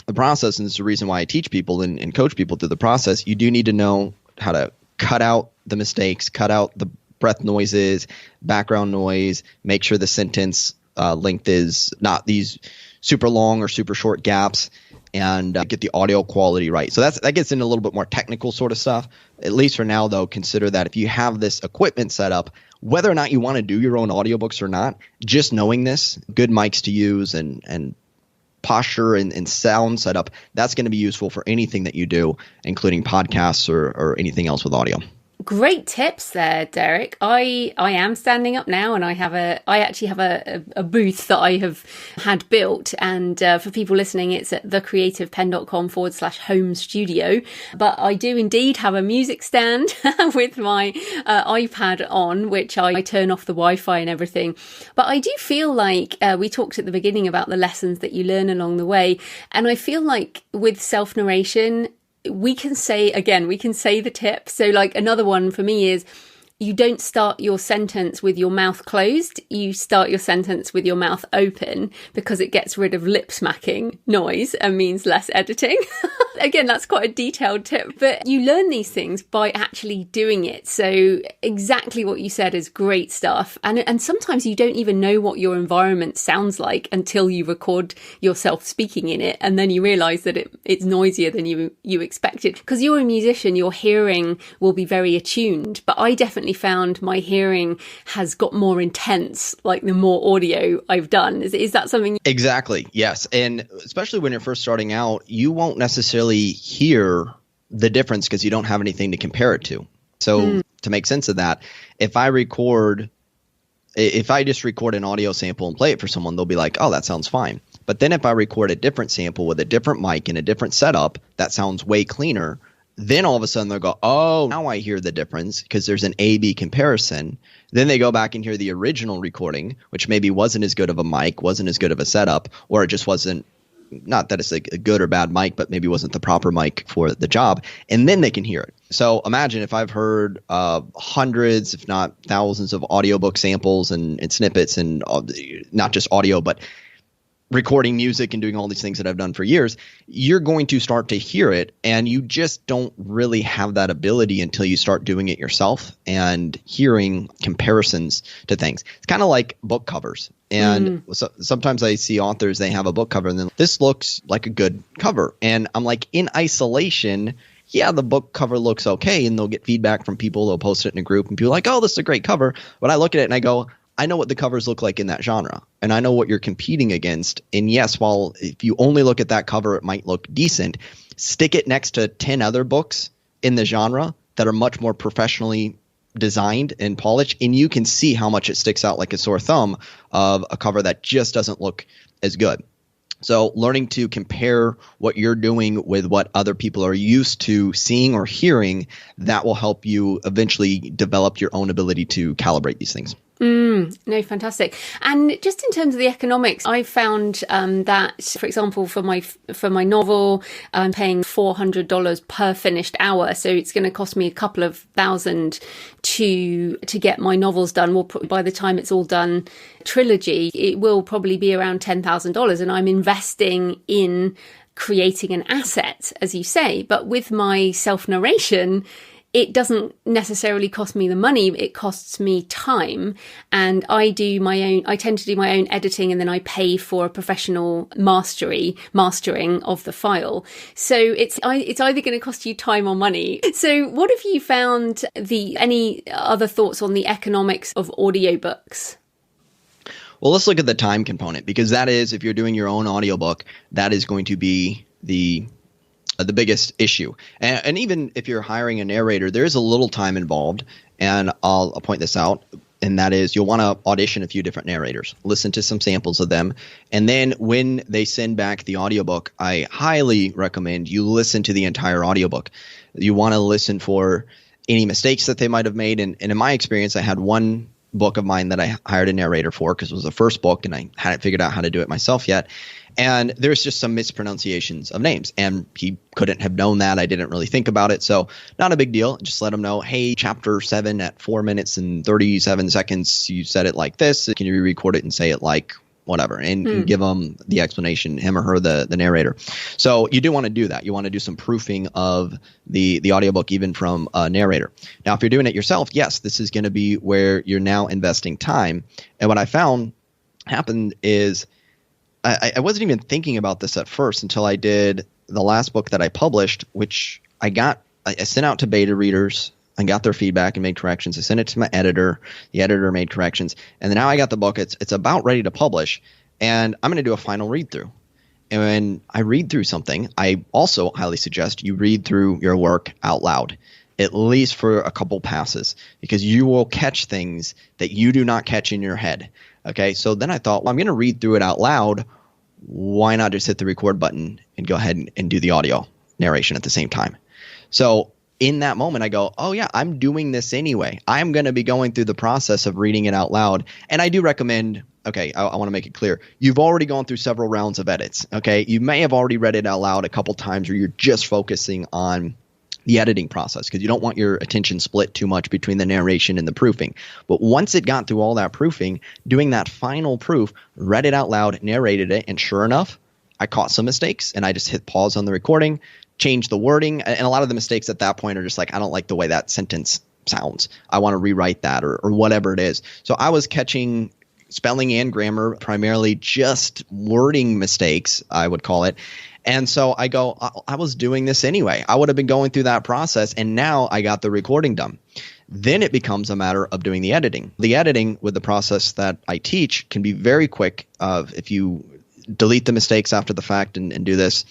Speaker 2: the process, and it's the reason why I teach people and coach people through the process. You do need to know how to cut out the mistakes, cut out the breath noises, background noise, make sure the sentence length is not these super long or super short gaps, and get the audio quality right. So that gets into a little bit more technical sort of stuff. At least for now, though, consider that if you have this equipment set up, whether or not you want to do your own audiobooks or not, just knowing this, good mics to use and posture and sound setup, that's going to be useful for anything that you do, including podcasts or anything else with audio.
Speaker 1: Great tips there, Derek. I am standing up now, and I actually have a booth that I have had built. And for people listening, it's at thecreativepenn.com/home studio. But I do indeed have a music stand with my iPad on, which I turn off the Wi-Fi and everything. But I do feel like we talked at the beginning about the lessons that you learn along the way. And I feel like with self-narration, we can say the tip. So like another one for me is you don't start your sentence with your mouth closed. You start your sentence with your mouth open, because it gets rid of lip smacking noise and means less editing. Again, that's quite a detailed tip, but you learn these things by actually doing it. So exactly what you said is great stuff. And sometimes you don't even know what your environment sounds like until you record yourself speaking in it. And then you realize that it's noisier than you expected. Because you're a musician, your hearing will be very attuned. But I definitely found my hearing has got more intense, like the more audio I've done. Is that something?
Speaker 2: Exactly. Yes. And especially when you're first starting out, you won't necessarily hear the difference because you don't have anything to compare it to. So to make sense of that, if I just record an audio sample and play it for someone, they'll be like, oh, that sounds fine. But then if I record a different sample with a different mic and a different setup, that sounds way cleaner. Then all of a sudden they'll go, oh, now I hear the difference because there's an A-B comparison. Then they go back and hear the original recording, which maybe wasn't as good of a mic, wasn't as good of a setup, or it just wasn't, not that it's a good or bad mic, but maybe wasn't the proper mic for the job. And then they can hear it. So imagine if I've heard hundreds, if not thousands of audiobook samples and snippets, and not just audio, but recording music and doing all these things that I've done for years, you're going to start to hear it, and you just don't really have that ability until you start doing it yourself and hearing comparisons to things. It's kind of like book covers. And so, sometimes I see authors, they have a book cover and then this looks like a good cover. And I'm like, in isolation, yeah, the book cover looks okay. And they'll get feedback from people. They'll post it in a group and people are like, oh, this is a great cover. But I look at it and I go, I know what the covers look like in that genre, and I know what you're competing against. And yes, while if you only look at that cover, it might look decent, stick it next to 10 other books in the genre that are much more professionally designed and polished, and you can see how much it sticks out like a sore thumb of a cover that just doesn't look as good. So learning to compare what you're doing with what other people are used to seeing or hearing, that will help you eventually develop your own ability to calibrate these things.
Speaker 1: No, fantastic. And just in terms of the economics, I found that, for example, for my novel, I'm paying $400 per finished hour. So it's going to cost me a couple of thousand to get my novels done. Well, by the time it's all done, trilogy, it will probably be around $10,000. And I'm investing in creating an asset, as you say. But with my self-narration, it doesn't necessarily cost me the money, it costs me time. And I tend to do my own editing, and then I pay for a professional mastering of the file. So it's either going to cost you time or money. So what have you found, any other thoughts on the economics of audiobooks?
Speaker 2: Well, let's look at the time component, because that is, if you're doing your own audiobook, that is going to be the biggest issue. And even if you're hiring a narrator, there is a little time involved. And I'll point this out. And that is, you'll want to audition a few different narrators, listen to some samples of them. And then when they send back the audiobook, I highly recommend you listen to the entire audiobook. You want to listen for any mistakes that they might have made. And in my experience, I had one book of mine that I hired a narrator for because it was the first book and I hadn't figured out how to do it myself yet. And there's just some mispronunciations of names, and he couldn't have known that. I didn't really think about it. So not a big deal. Just let him know, hey, chapter 7 at 4 minutes and 37 seconds, you said it like this. Can you re-record it and say it like whatever? And give him the explanation, him or her, the narrator. So you do want to do that. You want to do some proofing of the audiobook, even from a narrator. Now, if you're doing it yourself, yes, this is going to be where you're now investing time. And what I found happened is, I wasn't even thinking about this at first until I did the last book that I published, which I sent out to beta readers and got their feedback and made corrections. I sent it to my editor. The editor made corrections. And then now I got the book. It's about ready to publish. And I'm going to do a final read through. And when I read through something, I also highly suggest you read through your work out loud, at least for a couple passes, because you will catch things that you do not catch in your head. Okay, so then I thought, well, I'm going to read through it out loud. Why not just hit the record button and go ahead and do the audio narration at the same time? So in that moment, I go, oh, yeah, I'm doing this anyway. I'm going to be going through the process of reading it out loud. And I do recommend, okay, I want to make it clear. You've already gone through several rounds of edits. Okay, you may have already read it out loud a couple times where you're just focusing on the editing process, because you don't want your attention split too much between the narration and the proofing. But once it got through all that proofing, doing that final proof, read it out loud, narrated it, and sure enough, I caught some mistakes, and I just hit pause on the recording, changed the wording, and a lot of the mistakes at that point are just like, I don't like the way that sentence sounds. I want to rewrite that or whatever it is. So I was catching spelling and grammar, primarily just wording mistakes, I would call it. And so I go, I was doing this anyway. I would have been going through that process, and now I got the recording done. Then it becomes a matter of doing the editing. The editing with the process that I teach can be very quick if you delete the mistakes after the fact and do this.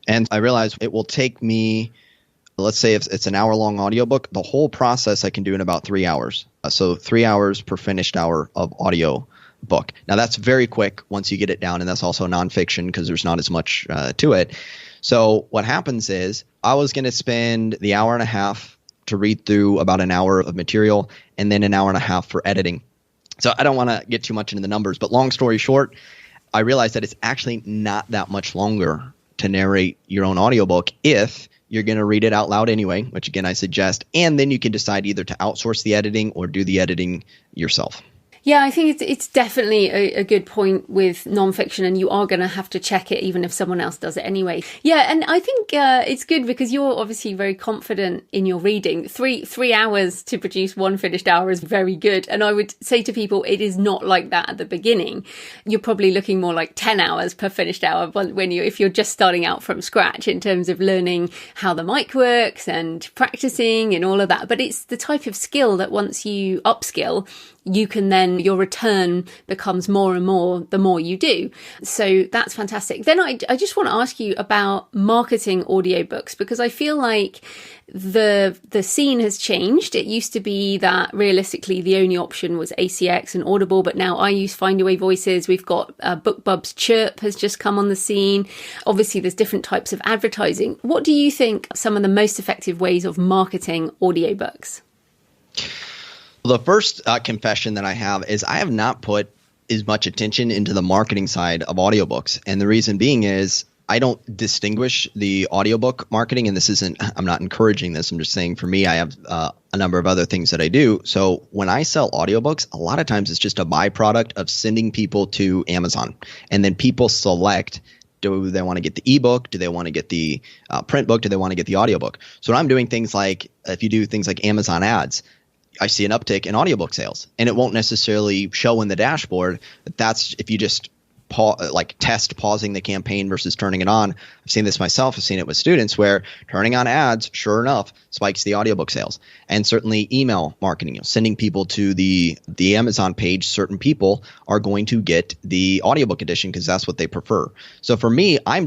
Speaker 2: And I realized it will take me, let's say if it's an hour-long audiobook, the whole process I can do in about 3 hours. So 3 hours per finished hour of audio book. Now that's very quick once you get it down, and that's also nonfiction because there's not as much to it. So what happens is I was going to spend the hour and a half to read through about an hour of material, and then an hour and a half for editing. So I don't want to get too much into the numbers, but long story short, I realized that it's actually not that much longer to narrate your own audiobook if you're going to read it out loud anyway, which again I suggest, and then you can decide either to outsource the editing or do the editing yourself.
Speaker 1: Yeah, I think it's definitely a good point with nonfiction, and you are going to have to check it even if someone else does it anyway. Yeah, and I think it's good because you're obviously very confident in your reading. Three hours to produce one finished hour is very good. And I would say to people, it is not like that at the beginning. You're probably looking more like 10 hours per finished hour if you're just starting out from scratch in terms of learning how the mic works and practicing and all of that. But it's the type of skill that once you upskill, you can then, your return becomes more and more the more you do. So that's fantastic. Then I just want to ask you about marketing audiobooks, because I feel like the scene has changed. It used to be that realistically the only option was ACX and Audible, but now I use Findaway Voices. We've got BookBub's Chirp has just come on the scene. Obviously, there's different types of advertising. What do you think are some of the most effective ways of marketing audiobooks?
Speaker 2: The first confession that I have is I have not put as much attention into the marketing side of audiobooks. And the reason being is I don't distinguish the audiobook marketing. And I'm not encouraging this. I'm just saying for me, I have a number of other things that I do. So when I sell audiobooks, a lot of times it's just a byproduct of sending people to Amazon. And then people select, do they want to get the ebook? Do they want to get the print book? Do they want to get the audiobook? So when I'm doing things like, if you do things like Amazon ads, I see an uptick in audiobook sales, and it won't necessarily show in the dashboard. That's if you just test pausing the campaign versus turning it on. I've seen this myself. I've seen it with students where turning on ads, sure enough, spikes the audiobook sales. And certainly email marketing, sending people to the Amazon page, certain people are going to get the audiobook edition because that's what they prefer. So for me, I'm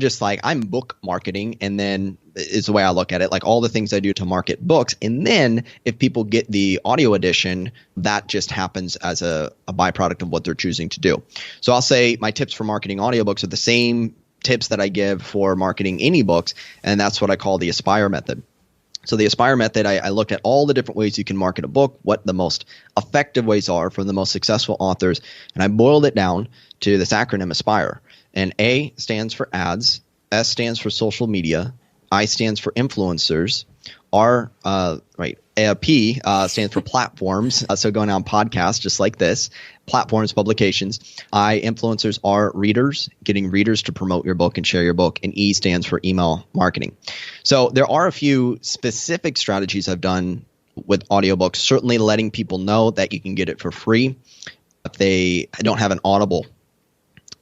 Speaker 2: book marketing, and then is the way I look at it, like all the things I do to market books. And then if people get the audio edition, that just happens as a byproduct of what they're choosing to do. So I'll say my tips for marketing audiobooks are the same tips that I give for marketing any books, and that's what I call the Aspire method. So the Aspire method, I looked at all the different ways you can market a book, what the most effective ways are for the most successful authors, and I boiled it down to this acronym Aspire. And A stands for ads, S stands for social media, I stands for influencers, P stands for platforms. So going on podcasts just like this, platforms, publications. I, influencers, are readers, getting readers to promote your book and share your book. And E stands for email marketing. So there are a few specific strategies I've done with audiobooks, certainly letting people know that you can get it for free if they don't have an Audible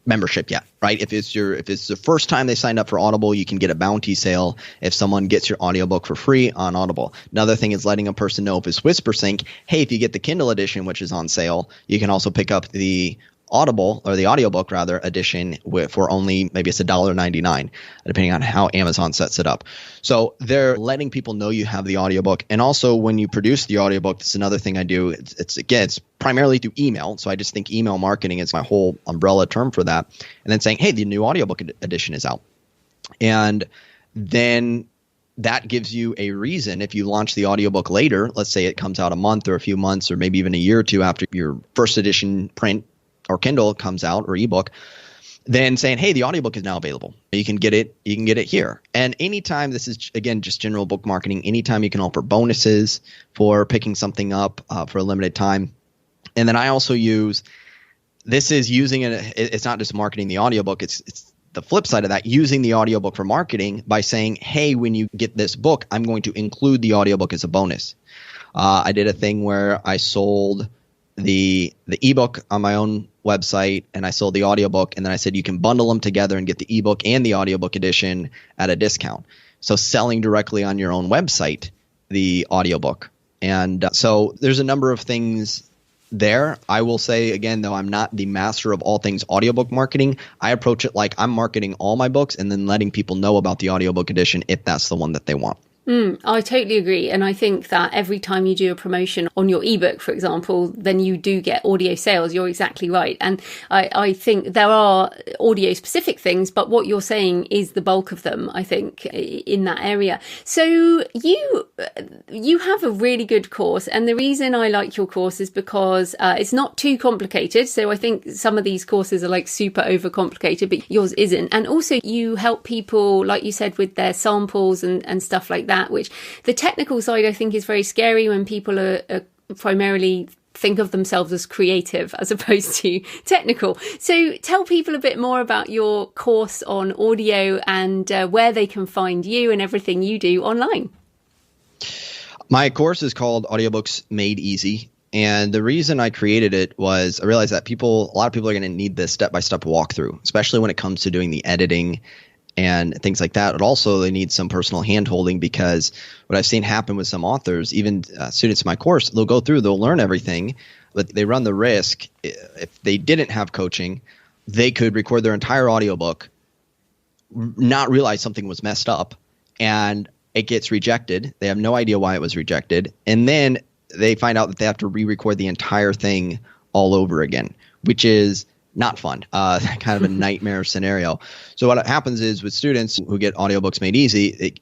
Speaker 2: membership yet, right? If it's the first time they signed up for Audible, you can get a bounty sale if someone gets your audiobook for free on Audible. Another thing is letting a person know if it's WhisperSync, hey, if you get the Kindle edition, which is on sale, you can also pick up the Audible or the audiobook rather edition for only maybe it's $1.99, depending on how Amazon sets it up. So they're letting people know you have the audiobook. And also when you produce the audiobook, that's another thing I do. It's primarily through email. So I just think email marketing is my whole umbrella term for that. And then saying, hey, the new audiobook edition is out. And then that gives you a reason if you launch the audiobook later, let's say it comes out a month or a few months or maybe even a year or two after your first edition print or Kindle comes out or ebook, then saying, hey, the audiobook is now available. You can get it here. And anytime, this is again just general book marketing, anytime you can offer bonuses for picking something up for a limited time. And then I also use, this is using it, it's not just marketing the audiobook, it's the flip side of that, using the audiobook for marketing by saying, hey, when you get this book, I'm going to include the audiobook as a bonus. I did a thing where I sold the ebook on my own website and I sold the audiobook, and then I said you can bundle them together and get the ebook and the audiobook edition at a discount. So selling directly on your own website the audiobook. And so there's a number of things there. I will say again, though, I'm not the master of all things audiobook marketing. I approach it like I'm marketing all my books and then letting people know about the audiobook edition if that's the one that they want.
Speaker 1: I totally agree. And I think that every time you do a promotion on your ebook, for example, then you do get audio sales. You're exactly right. And I think there are audio specific things, but what you're saying is the bulk of them, I think, in that area. So you have a really good course. And the reason I like your course is because it's not too complicated. So I think some of these courses are like super overcomplicated, but yours isn't. And also you help people, like you said, with their samples and stuff like that. Which the technical side I think is very scary when people are primarily think of themselves as creative as opposed to technical. So tell people a bit more about your course on audio and where they can find you and everything you do online.
Speaker 2: My course is called Audiobooks Made Easy. And the reason I created it was I realized that a lot of people are going to need this step-by-step walkthrough, especially when it comes to doing the editing and things like that. But also they need some personal hand-holding, because what I've seen happen with some authors, even students in my course, they'll go through, they'll learn everything, but they run the risk, if they didn't have coaching, they could record their entire audiobook, not realize something was messed up, and it gets rejected. They have no idea why it was rejected. And then they find out that they have to re-record the entire thing all over again, which is not fun, kind of a nightmare scenario. So what happens is with students who get audiobooks made easy,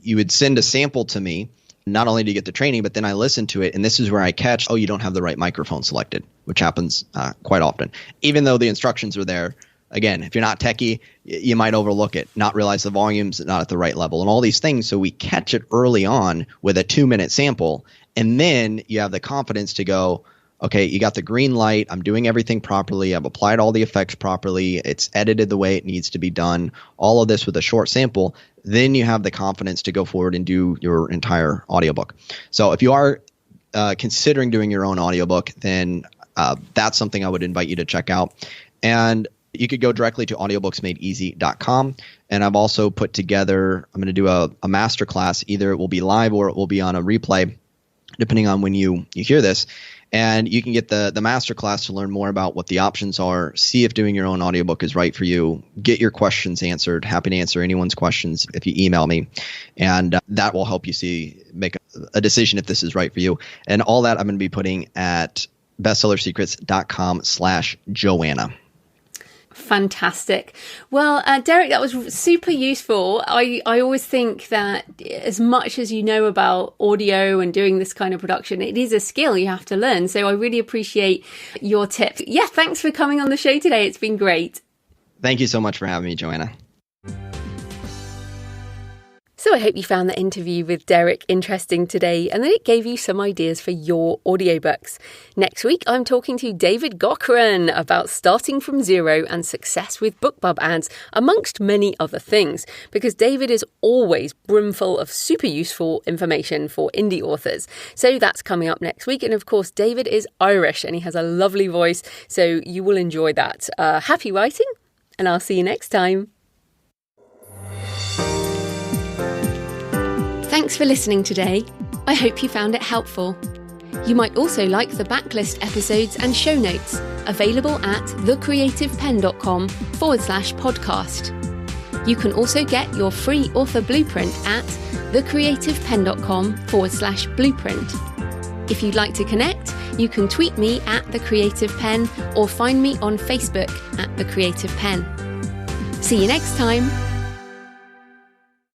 Speaker 2: you would send a sample to me. Not only do you get the training, but then I listen to it. And this is where I catch, oh, you don't have the right microphone selected, which happens quite often. Even though the instructions are there, again, if you're not techie, you might overlook it, not realize the volume's not at the right level and all these things. So we catch it early on with a 2-minute sample. And then you have the confidence to go, okay, you got the green light. I'm doing everything properly. I've applied all the effects properly. It's edited the way it needs to be done. All of this with a short sample. Then you have the confidence to go forward and do your entire audiobook. So if you are considering doing your own audiobook, then that's something I would invite you to check out. And you could go directly to audiobooksmadeeasy.com. And I've also put together, I'm going to do a masterclass. Either it will be live or it will be on a replay, depending on when you hear this. And you can get the masterclass to learn more about what the options are, see if doing your own audiobook is right for you, get your questions answered. Happy to answer anyone's questions if you email me. And that will help you make a decision if this is right for you. And all that I'm going to be putting at bestsellersecrets.com/Joanna.
Speaker 1: Fantastic. Well, Derek, that was super useful. I always think that as much as you know about audio and doing this kind of production, it is a skill you have to learn. So I really appreciate your tips. Yeah, thanks for coming on the show today. It's been great.
Speaker 2: Thank you so much for having me, Joanna.
Speaker 1: So I hope you found that interview with Derek interesting today and that it gave you some ideas for your audiobooks. Next week, I'm talking to David Depka about starting from zero and success with BookBub ads, amongst many other things, because David is always brimful of super useful information for indie authors. So that's coming up next week. And of course, David is Irish and he has a lovely voice, so you will enjoy that. Happy writing, and I'll see you next time. Thanks for listening today. I hope you found it helpful. You might also like the backlist episodes and show notes, available at thecreativpenn.com/podcast. You can also get your free author blueprint at thecreativpenn.com/blueprint. If you'd like to connect, you can tweet me at The Creative Penn or find me on Facebook at The Creative Penn. See you next time.